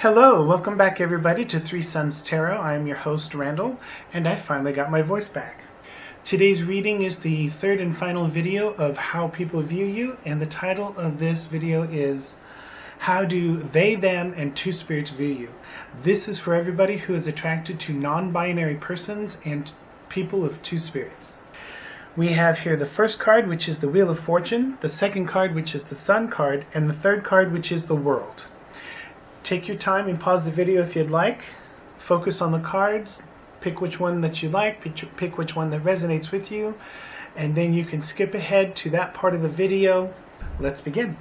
Hello, welcome back everybody to Three Suns Tarot. I am your host Randall, and I finally got my voice back. Today's reading is the third and final video of How People View You, and the title of this video is How Do They, Them, and Two Spirits View You? This is for everybody who is attracted to non-binary persons and people of two spirits. We have here the first card, which is the Wheel of Fortune, the second card, which is the Sun card, and the third card, which is the World. Take your time and pause the video if you'd like. Focus on the cards, pick which one that you like, pick which one that resonates with you, and then you can skip ahead to that part of the video. Let's begin.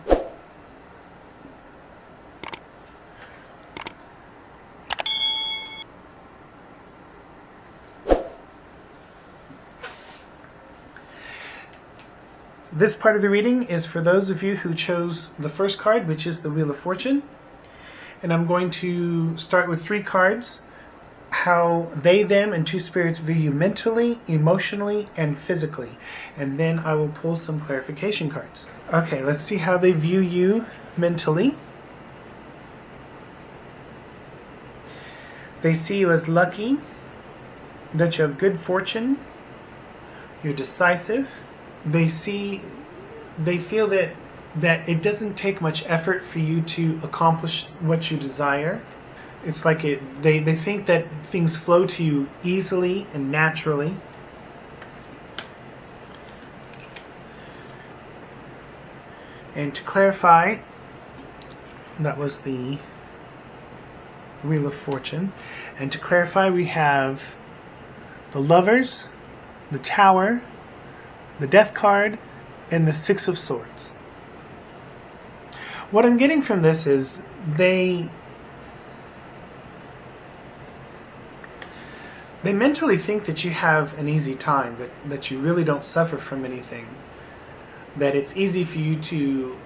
This part of the reading is for those of you who chose the first card, which is the Wheel of Fortune. And I'm going to start with three cards: how they, them, and two spirits view you mentally, emotionally, and physically. And then I will pull some clarification cards. Okay, let's see how they view you mentally. They see you as lucky, that you have good fortune, you're decisive. They feel that it doesn't take much effort for you to accomplish what you desire. It's like they think that things flow to you easily and naturally. And to clarify, that was the Wheel of Fortune. And to clarify, we have the Lovers, the Tower, the Death card, and the Six of Swords. What I'm getting from this is they mentally think that you have an easy time, that you really don't suffer from anything, that it's easy for you to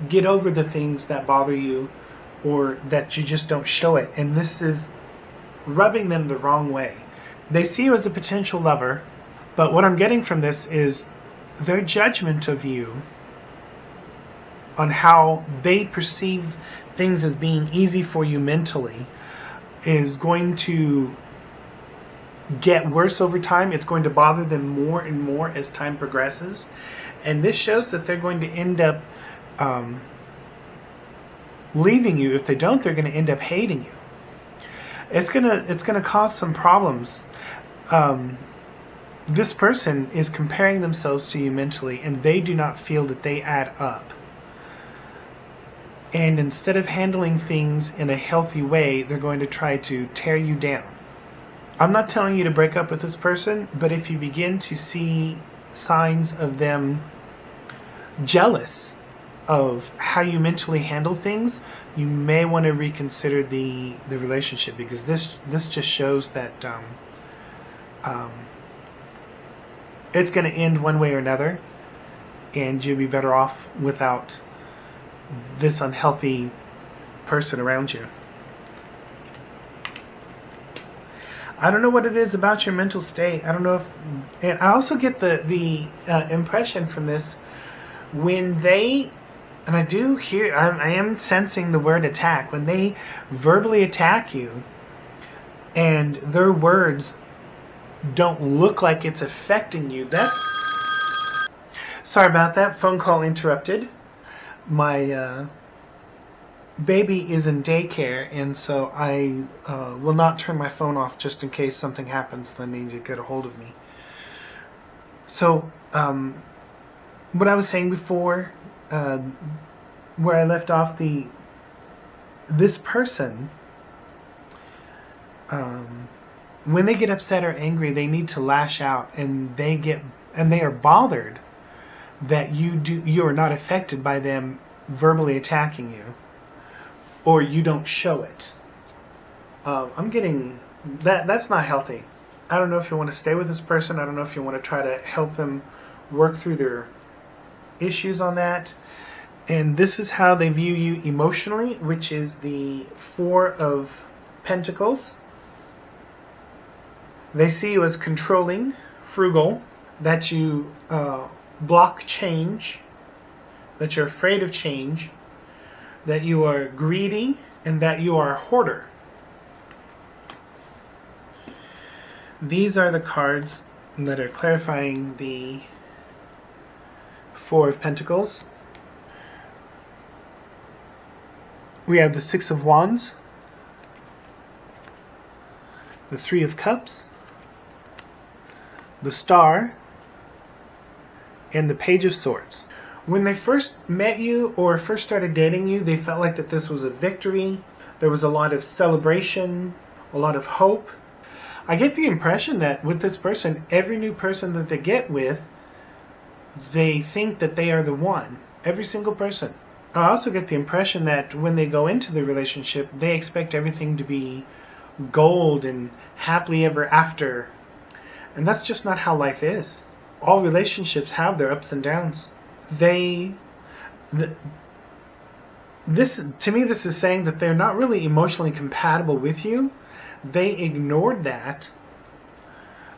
get over the things that bother you, or that you just don't show it. And this is rubbing them the wrong way. They see you as a potential lover, but what I'm getting from this is their judgment of you on how they perceive things as being easy for you mentally is going to get worse over time. It's going to bother them more and more as time progresses, and this shows that they're going to end up leaving you. If they don't, they're going to end up hating you. It's gonna cause some problems. This person is comparing themselves to you mentally, and they do not feel that they add up. And instead of handling things in a healthy way, they're going to try to tear you down. I'm not telling you to break up with this person, but if you begin to see signs of them jealous of how you mentally handle things, you may want to reconsider the relationship, because this just shows that it's going to end one way or another, and you'll be better off without this unhealthy person around you. I don't know what it is about your mental state. I don't know if, and I also get the impression from this, when they, and I do hear, I am sensing the word attack, when they verbally attack you and their words don't look like it's affecting you. Sorry about that, phone call interrupted. My baby is in daycare, and so I will not turn my phone off just in case something happens that they need to get a hold of me. So what I was saying before, where I left off, this person, when they get upset or angry, they need to lash out, and they are bothered that you are not affected by them verbally attacking you, or you don't show it. I'm getting that's not healthy. I don't know if you want to stay with this person. I don't know if you want to try to help them work through their issues on that. And this is how they view you emotionally, which is the Four of Pentacles. They see you as controlling, frugal, that you block change, that you're afraid of change, that you are greedy, and that you are a hoarder. These are the cards that are clarifying the Four of Pentacles. We have the Six of Wands, the Three of Cups, the Star, and the Page of Swords. When they first met you or first started dating you, they felt like that this was a victory. There was a lot of celebration, a lot of hope. I get the impression that with this person, every new person that they get with, they think that they are the one. Every single person. I also get the impression that when they go into the relationship, they expect everything to be gold and happily ever after. And that's just not how life is. All relationships have their ups and downs. To me, this is saying that they're not really emotionally compatible with you. They ignored that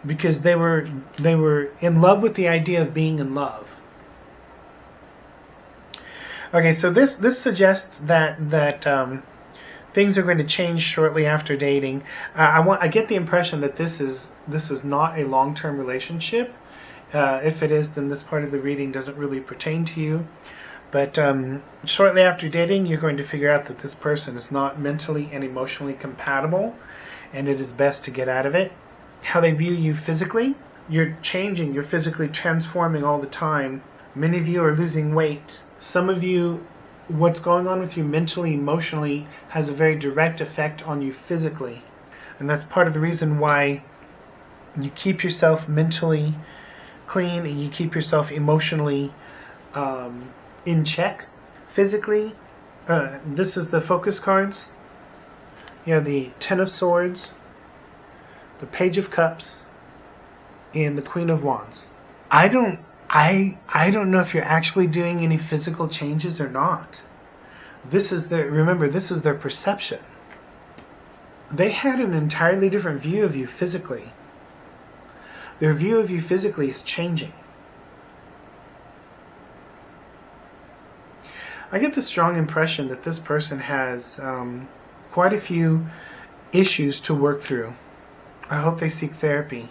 because they were in love with the idea of being in love. Okay, so this suggests that things are going to change shortly after dating. I get the impression that this is not a long-term relationship. If it is, then this part of the reading doesn't really pertain to you. But shortly after dating, you're going to figure out that this person is not mentally and emotionally compatible, and it is best to get out of it. How they view you physically, you're changing, you're physically transforming all the time. Many of you are losing weight. Some of you, what's going on with you mentally, emotionally, has a very direct effect on you physically. And that's part of the reason why you keep yourself mentally clean and you keep yourself emotionally in check. Physically, this is the focus cards. You have the Ten of Swords, the Page of Cups, and the Queen of Wands. I don't know if you're actually doing any physical changes or not. Remember, this is their perception. They had an entirely different view of you physically. Their view of you physically is changing. I get the strong impression that this person has quite a few issues to work through. I hope they seek therapy.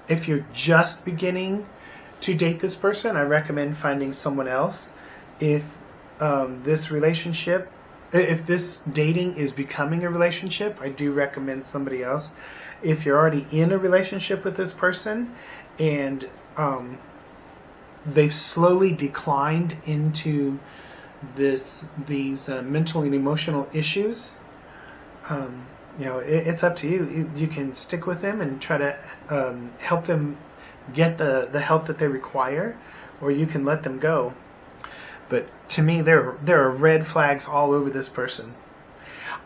If you're just beginning to date this person, I recommend finding someone else. If this dating is becoming a relationship, I do recommend somebody else. If you're already in a relationship with this person and they've slowly declined into these mental and emotional issues, it's up to you. You can stick with them and try to help them get the help that they require, or you can let them go. But to me, there are red flags all over this person.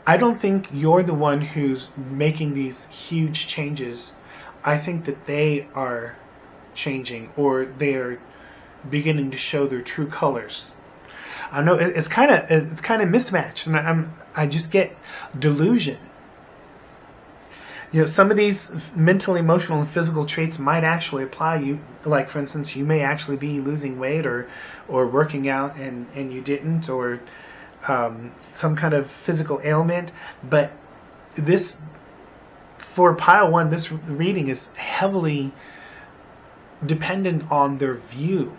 I don't think you're the one who's making these huge changes. I think that they are changing, or they are beginning to show their true colors. I know it's kind of mismatched, and I just get delusion. Some of these mental, emotional, and physical traits might actually apply. You, like for instance, you may actually be losing weight or working out and you didn't, or some kind of physical ailment. But for pile one, this reading is heavily dependent on their view.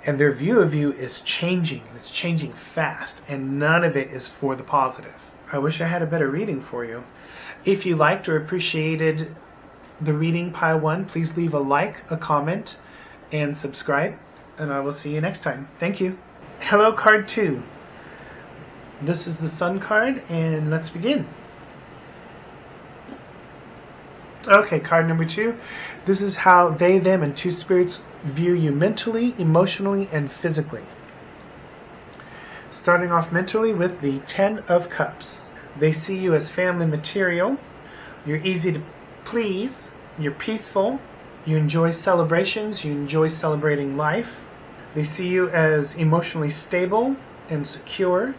And their view of you is changing. It's changing fast, and none of it is for the positive. I wish I had a better reading for you. If you liked or appreciated the reading, pile one, please leave a like, a comment, and subscribe. And I will see you next time. Thank you. Hello, card 2. This is the Sun card, and let's begin. Okay, card number 2. This is how they, them, and two spirits view you mentally, emotionally, and physically. Starting off mentally with the Ten of Cups. They see you as family material. You're easy to please. You're peaceful. You enjoy celebrations. You enjoy celebrating life. They see you as emotionally stable and secure.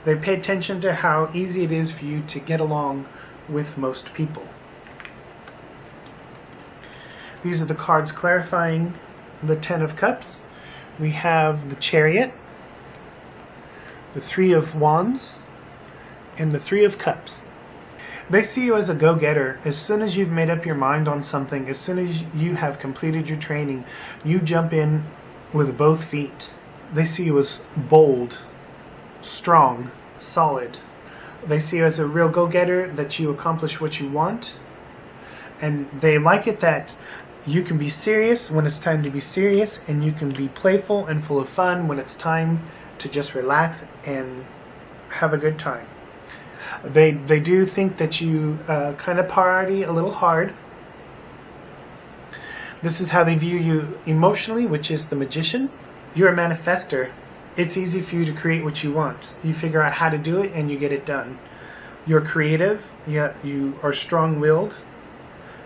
They pay attention to how easy it is for you to get along with most people. These are the cards clarifying the Ten of Cups. We have the Chariot, the Three of Wands, and the Three of Cups. They see you as a go-getter. As soon as you've made up your mind on something, as soon as you have completed your training, you jump in with both feet. They see you as bold, strong, solid. They see you as a real go-getter, that you accomplish what you want. And they like it that you can be serious when it's time to be serious, and you can be playful and full of fun when it's time to just relax and have a good time. They do think that you kind of party a little hard. This is how they view you emotionally, which is the Magician. You're a manifester. It's easy for you to create what you want. You figure out how to do it and you get it done. You're creative. You are strong-willed.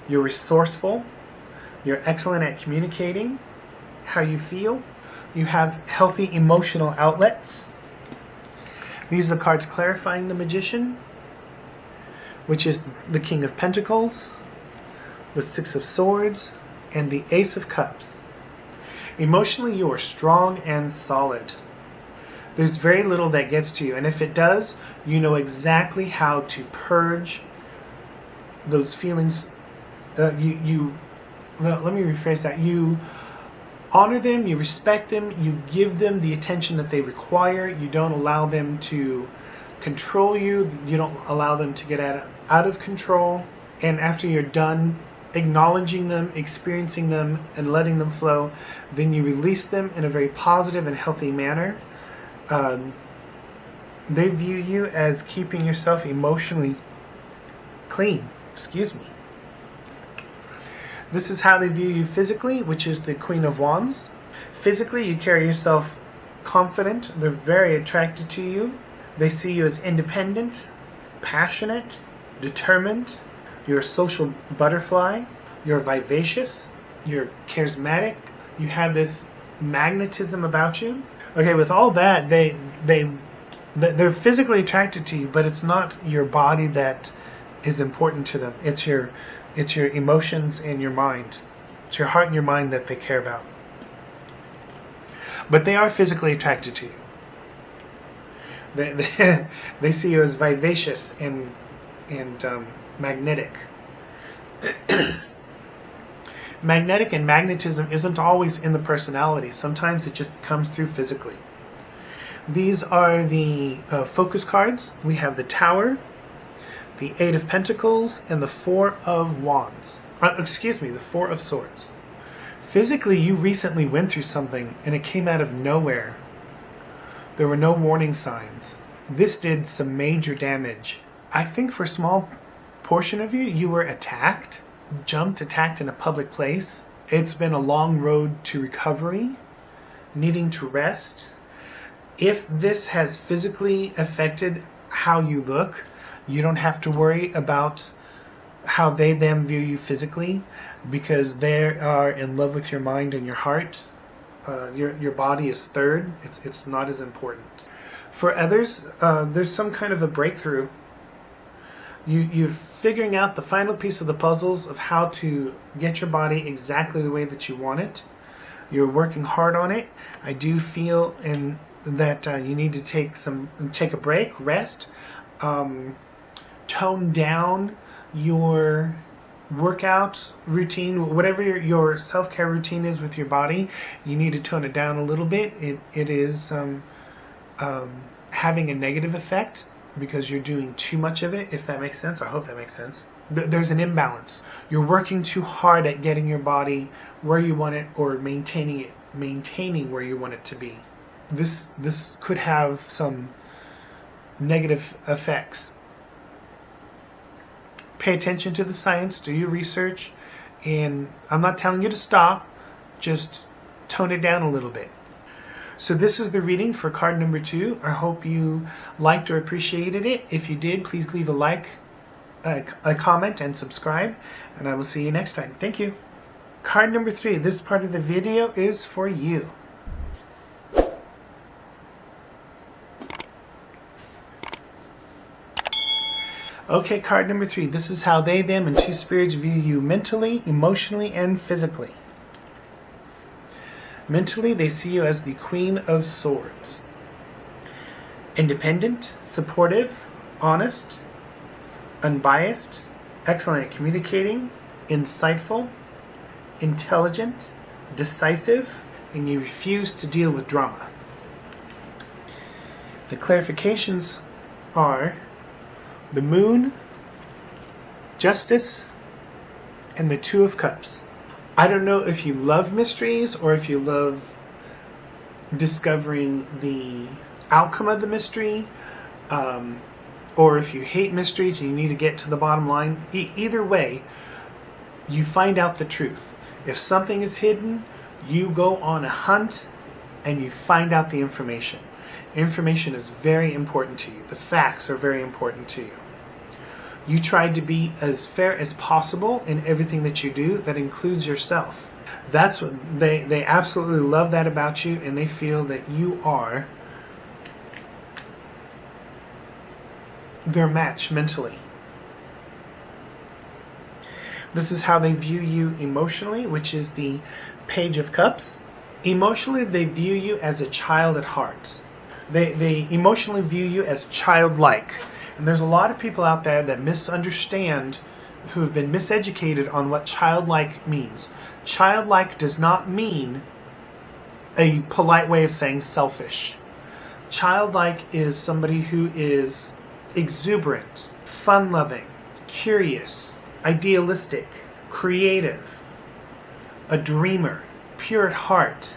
You're resourceful. You're excellent at communicating how you feel. You have healthy emotional outlets. These are the cards clarifying the Magician, which is the King of Pentacles, the Six of Swords, and the Ace of Cups. Emotionally, you are strong and solid. There's very little that gets to you, and if it does, you know exactly how to purge those feelings. Let me rephrase that. You honor them, you respect them, you give them the attention that they require. You don't allow them to control you. You don't allow them to get out of control. And after you're done acknowledging them, experiencing them, and letting them flow, then you release them in a very positive and healthy manner. They view you as keeping yourself emotionally clean. Excuse me. This is how they view you physically, which is the Queen of Wands. Physically, you carry yourself confident. They're very attracted to you. They see you as independent, passionate, determined. You're a social butterfly. You're vivacious. You're charismatic. You have this magnetism about you. Okay, with all that, they're physically attracted to you, but it's not your body that is important to them. It's your emotions and your mind. It's your heart and your mind that they care about. But they are physically attracted to you. They see you as vivacious and magnetic. Magnetic and magnetism isn't always in the personality. Sometimes it just comes through physically. These are the focus cards. We have the Tower, the Eight of Pentacles, and the Four of Wands. The Four of Swords. Physically, you recently went through something and it came out of nowhere. There were no warning signs. This did some major damage. I think for a small portion of you, you were attacked in a public place. It's been a long road to recovery, needing to rest. If this has physically affected how you look, you don't have to worry about how them view you physically, because they are in love with your mind and your heart. Your body is third. It's not as important. For others, there's some kind of a breakthrough. You're figuring out the final piece of the puzzles of how to get your body exactly the way that you want it. You're working hard on it. I do feel that you need to take a break, rest, tone down your workout routine, whatever your self-care routine is with your body. You need to tone it down a little bit. It is having a negative effect because you're doing too much of it, if that makes sense. I hope that makes sense. There's an imbalance. You're working too hard at getting your body where you want it, or maintaining where you want it to be. This could have some negative effects. Pay attention to the science, do your research, and I'm not telling you to stop, just tone it down a little bit. So this is the reading for card number 2. I hope you liked or appreciated it. If you did, please leave a like, a comment, and subscribe, and I will see you next time. Thank you. Card number 3. This part of the video is for you. Okay, card number 3. This is how they, them, and two spirits view you mentally, emotionally, and physically. Mentally, they see you as the Queen of Swords. independent, supportive, honest, unbiased, excellent at communicating, insightful, intelligent, decisive, and you refuse to deal with drama. The clarifications are the Moon, Justice, and the Two of Cups. I don't know if you love mysteries or if you love discovering the outcome of the mystery, or if you hate mysteries and you need to get to the bottom line. Either way, you find out the truth. If something is hidden, you go on a hunt and you find out the information. Information is very important to you. The facts are very important to you. You try to be as fair as possible in everything that you do. That includes yourself. That's what they absolutely love that about you, and they feel that you are their match mentally. This is how they view you emotionally, which is the Page of Cups. Emotionally, they view you as a child at heart. They emotionally view you as childlike. And there's a lot of people out there that misunderstand, who have been miseducated on what childlike means. Childlike does not mean a polite way of saying selfish. Childlike is somebody who is exuberant, fun-loving, curious, idealistic, creative, a dreamer, pure at heart,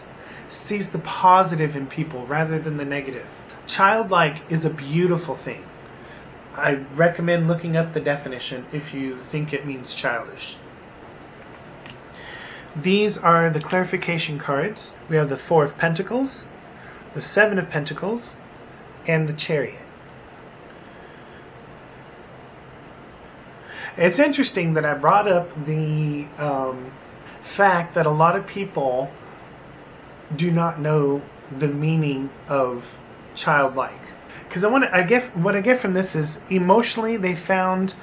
sees the positive in people rather than the negative. Childlike is a beautiful thing. I recommend looking up the definition if you think it means childish. These are the clarification cards. We have the Four of Pentacles, the Seven of Pentacles, and the Chariot. It's interesting that I brought up the fact that a lot of people do not know the meaning of childlike. Because what I get from this is, emotionally they found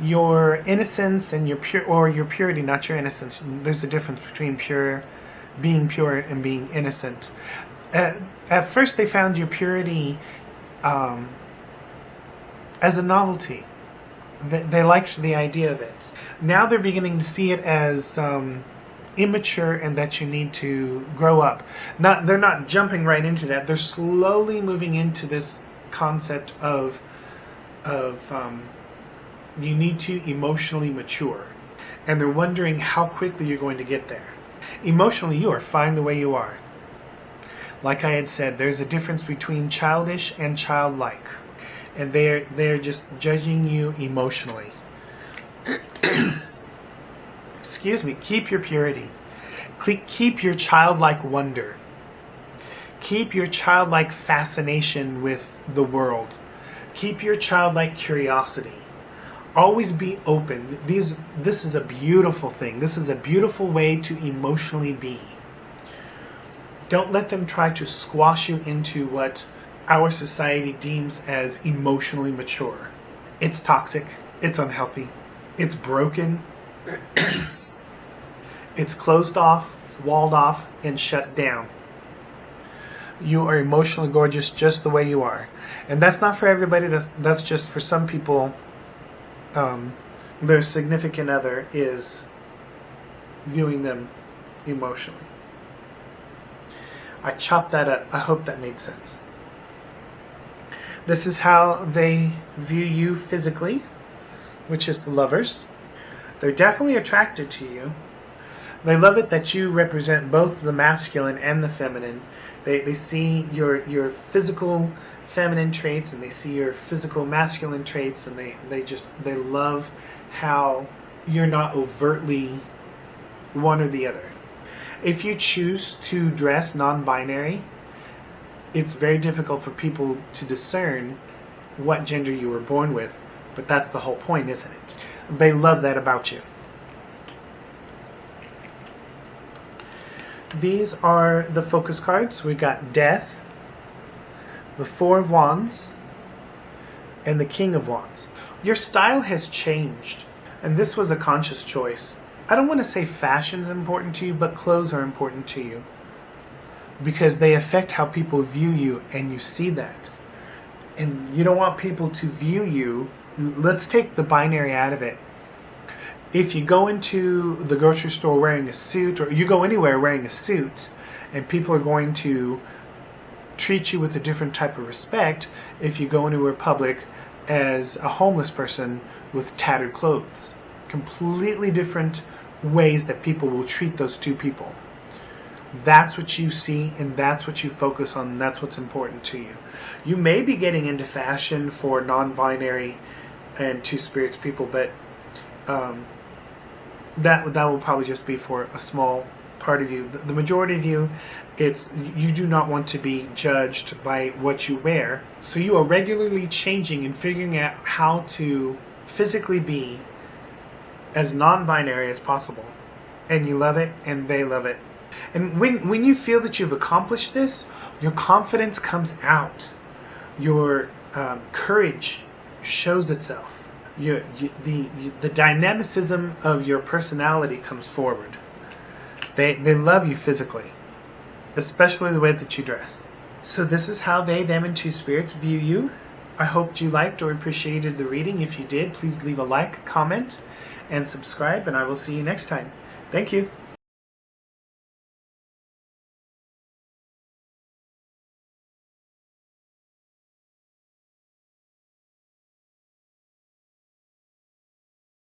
your innocence and your purity, not your innocence. There's a difference between being pure and being innocent. At first they found your purity as a novelty. They liked the idea of it. Now they're beginning to see it as immature and that you need to grow up. They're not jumping right into that. They're slowly moving into this concept of you need to emotionally mature, and they're wondering how quickly you're going to get there. Emotionally, you are fine the way you are. Like I had said, there's a difference between childish and childlike, and they're just judging you emotionally. Excuse me. Keep your purity. Keep your childlike wonder. Keep your childlike fascination with the world. Keep your childlike curiosity. Always be open. This is a beautiful thing. This is a beautiful way to emotionally be. Don't let them try to squash you into what our society deems as emotionally mature. It's toxic. It's unhealthy. It's broken. It's closed off, walled off, and shut down. You are emotionally gorgeous just the way you are. And that's not for everybody. That's just for some people. Their significant other is viewing them emotionally. I chopped that up. I hope that made sense. This is how they view you physically, which is the Lovers. They're definitely attracted to you. They love it that you represent both the masculine and the feminine. They see your physical feminine traits, and they see your physical masculine traits, and they love how you're not overtly one or the other. If you choose to dress non-binary, it's very difficult for people to discern what gender you were born with, but that's the whole point, isn't it? They love that about you. These are the focus cards. We got Death, the Four of Wands, and the King of Wands. Your style has changed, and this was a conscious choice. I don't want to say fashion is important to you, but clothes are important to you, because they affect how people view you, and you see that. and you don't want people to view you. Let's take the binary out of it. If you go into the grocery store wearing a suit, or you go anywhere wearing a suit, and people are going to treat you with a different type of respect if you go into a public as a homeless person with tattered clothes. Completely different ways that people will treat those two people. That's what you see, and that's what you focus on, and that's what's important to you. You may be getting into fashion for non-binary and two-spirits people, but that will probably just be for a small part of you. The majority of you, you do not want to be judged by what you wear, so you are regularly changing and figuring out how to physically be as non-binary as possible, and you love it and they love it. And when you feel that you've accomplished this, your confidence comes out, your courage shows itself, the dynamicism of your personality comes forward. They love you physically, especially the way that you dress. So this is how they, them, and two spirits view you. I hoped you liked or appreciated the reading. If you did, please leave a like, comment, and subscribe, and I will see you next time. Thank you.